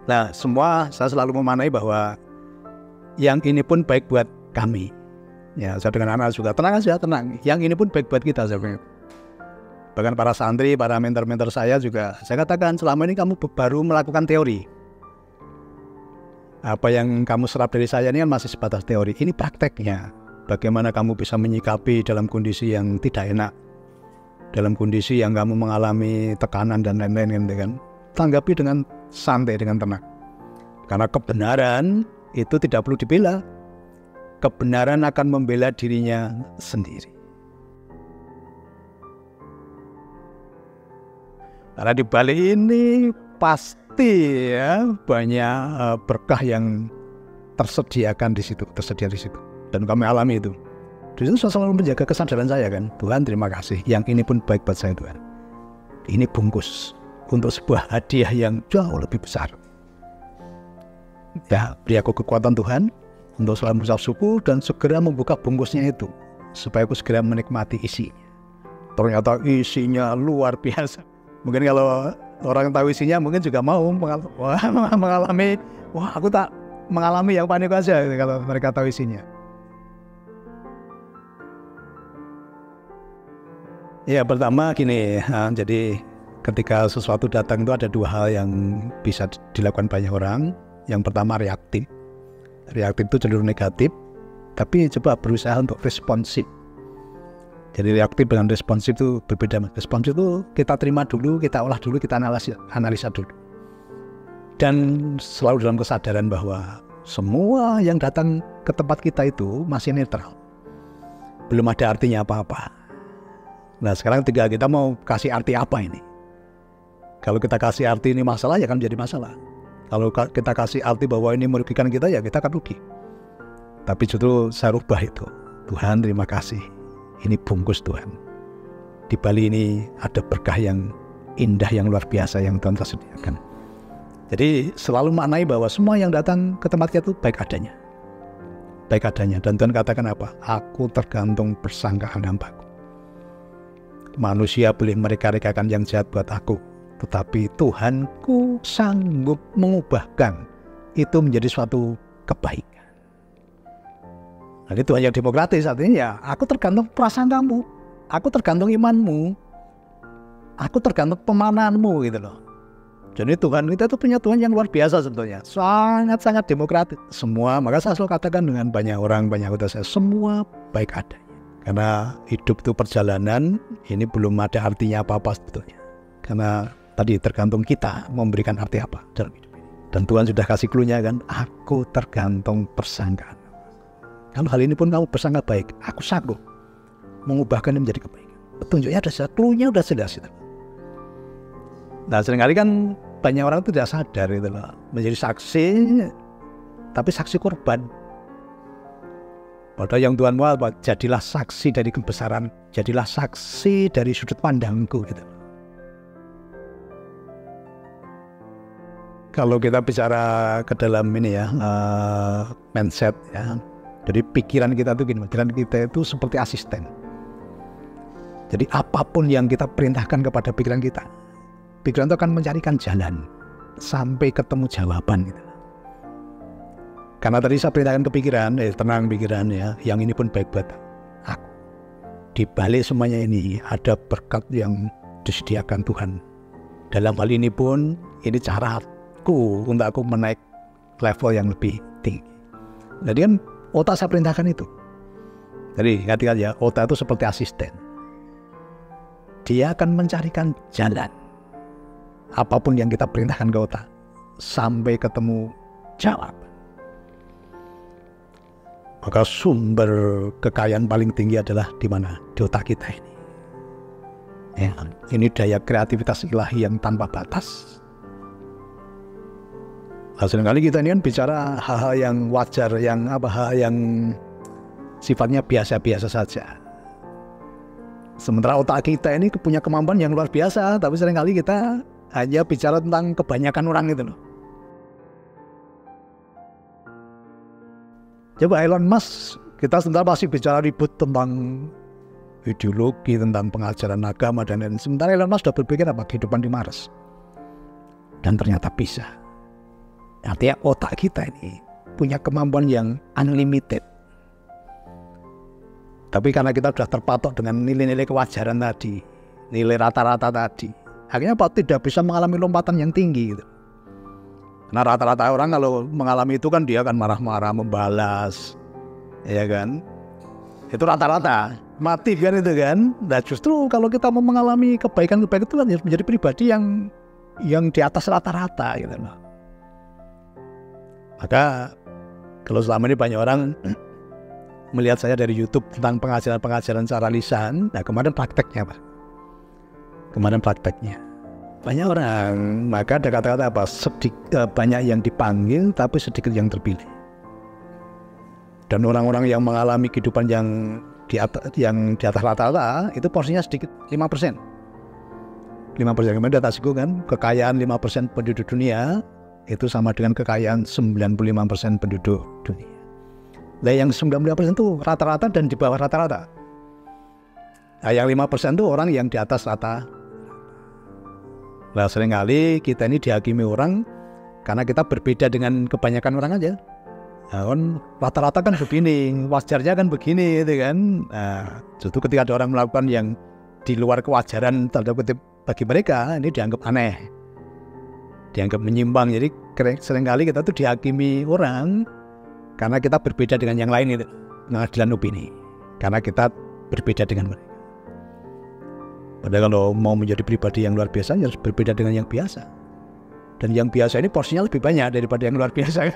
Nah, semua saya selalu memanai bahwa yang ini pun baik buat kami. Ya, saya dengan anak juga tenang aja, tenang. Yang ini pun baik buat kita sebenarnya. Bahkan para santri, para mentor-mentor saya juga, saya katakan selama ini kamu baru melakukan teori. Apa yang kamu serap dari saya ini kan masih sebatas teori. Ini prakteknya. Bagaimana kamu bisa menyikapi dalam kondisi yang tidak enak, dalam kondisi yang kamu mengalami tekanan dan lain-lain kan. Tanggapi dengan santai, dengan tenang. Karena kebenaran itu tidak perlu dibela. Kebenaran akan membela dirinya sendiri. Karena di balik ini pasti ya banyak berkah yang tersedia di situ. Dan kami alami itu. Di situ saya selalu menjaga kesadaran saya kan. Tuhan terima kasih. Yang ini pun baik buat saya Tuhan. Ini bungkus untuk sebuah hadiah yang jauh lebih besar. Ya, beri aku kekuatan Tuhan untuk selalu berucap syukur dan segera membuka bungkusnya itu supaya aku segera menikmati isinya. Ternyata isinya luar biasa. Mungkin kalau orang tahu isinya mungkin juga mau mengalami, wah aku tak mengalami yang panik aja kalau mereka tahu isinya. Ya pertama gini, jadi ketika sesuatu datang itu ada dua hal yang bisa dilakukan banyak orang. Yang pertama reaktif. Reaktif itu cenderung negatif, tapi coba berusaha untuk responsif. Jadi reaktif dengan responsif itu berbeda. Responsif itu kita terima dulu, kita olah dulu, kita analisa dulu. Dan selalu dalam kesadaran bahwa semua yang datang ke tempat kita itu masih netral. Belum ada artinya apa-apa. Nah sekarang tinggal kita mau kasih arti apa ini. Kalau kita kasih arti ini masalah, ya kan menjadi masalah. Kalau kita kasih arti bahwa ini merugikan kita, ya kita akan rugi. Tapi justru saya rubah itu. Tuhan terima kasih. Ini bungkus Tuhan. Di Bali ini ada berkah yang indah, yang luar biasa yang Tuhan sediakan. Jadi selalu maknai bahwa semua yang datang ke tempat kita itu baik adanya. Baik adanya. Dan Tuhan katakan apa? Aku tergantung persangkaan hambaku. Manusia boleh mereka-rekakan yang jahat buat aku, tetapi Tuhanku sanggup mengubahkan itu menjadi suatu kebaikan. Nah, Tuhan yang demokratis artinya ya aku tergantung perasaan kamu, aku tergantung imanmu, aku tergantung pemanaanmu gitu loh. Jadi Tuhan kita itu punya Tuhan yang luar biasa sebetulnya, sangat-sangat demokratis. Semua, maka saya selalu katakan dengan banyak orang, banyak anggota saya, semua baik adanya. Karena hidup itu perjalanan, ini belum ada artinya apa-apa sebetulnya. Karena tadi tergantung kita memberikan arti apa dalam hidup ini. Dan Tuhan sudah kasih clue-nya kan, aku tergantung persangkaan. Kalau hal ini pun kamu bersangka baik, aku sanggup mengubahkan menjadi kebaikan. Petunjuknya ada, clue-nya sudah jelas itu. Nah seringkali kan banyak orang itu tidak sadar itu loh, menjadi saksi, tapi saksi korban. Padahal yang Tuhan mau apa? Jadilah saksi dari kebesaran, jadilah saksi dari sudut pandangku gitu. Kalau kita bicara ke dalam ini ya, mindset ya. Jadi pikiran kita itu gini, pikiran kita itu seperti asisten. Jadi apapun yang kita perintahkan kepada pikiran kita, pikiran itu akan mencarikan jalan sampai ketemu jawaban gitu. Karena tadi saya perintahkan ke pikiran, tenang pikiran ya, yang ini pun baik buat aku. Di balik semuanya ini ada berkat yang disediakan Tuhan. Dalam hal ini pun ini caraku untuk aku menaik level yang lebih tinggi. Jadi kan otak saya perintahkan itu. Jadi ingat-ingat ya, otak itu seperti asisten. Dia akan mencarikan jalan. Apapun yang kita perintahkan ke otak sampai ketemu jawaban. Maka sumber kekayaan paling tinggi adalah di mana? Di otak kita ini. Ya, ini daya kreativitas ilahi yang tanpa batas. Nah, seringkali kita ini kan bicara hal-hal yang wajar, yang hal yang sifatnya biasa-biasa saja. Sementara otak kita ini punya kemampuan yang luar biasa, tapi seringkali kita hanya bicara tentang kebanyakan orang gitu loh. Coba Elon Musk, kita sebentar masih bicara ribut tentang ideologi, tentang pengajaran agama dan lain-lain. Sementara Elon Musk sudah berpikir apa? Kehidupan di Mars. Dan ternyata bisa. Artinya otak kita ini punya kemampuan yang unlimited. Tapi karena kita sudah terpatok dengan nilai-nilai kewajaran tadi, nilai rata-rata tadi, akhirnya Pak tidak bisa mengalami lompatan yang tinggi gitu. Nah rata-rata orang kalau mengalami itu kan dia akan marah-marah, membalas, ya kan? Itu rata-rata, mati kan itu kan. Nah justru kalau kita mau mengalami kebaikan-kebaikan itu kan harus menjadi pribadi yang di atas rata-rata gitu. Maka kalau selama ini banyak orang melihat saya dari YouTube tentang pengajaran-pengajaran secara lisan, nah kemarin prakteknya Pak. Kemarin prakteknya. Banyak orang, maka ada kata-kata apa? Banyak yang dipanggil tapi sedikit yang terpilih. Dan orang-orang yang mengalami kehidupan yang di atas rata-rata itu porsinya sedikit, 5%. 5%. Kemarin di atas itu kan, kekayaan 5% penduduk dunia itu sama dengan kekayaan 95% penduduk dunia. Nah yang 95% itu rata-rata dan di bawah rata-rata. Nah yang 5% itu orang yang di atas rata. Nah seringkali kita ini dihakimi orang karena kita berbeda dengan kebanyakan orang aja. Nah, kan rata-rata kan begini, wajarnya kan begini gitu kan. Nah justru ketika ada orang melakukan yang di luar kewajaran tanda kutip bagi mereka, ini dianggap aneh, dianggap menyimpang. Jadi seringkali kita tuh dihakimi orang karena kita berbeda dengan yang lain itu, pengadilan opini. Karena kita berbeda dengan mereka. Padahal kalau mau menjadi pribadi yang luar biasa, harus berbeda dengan yang biasa. Dan yang biasa ini porsinya lebih banyak daripada yang luar biasa.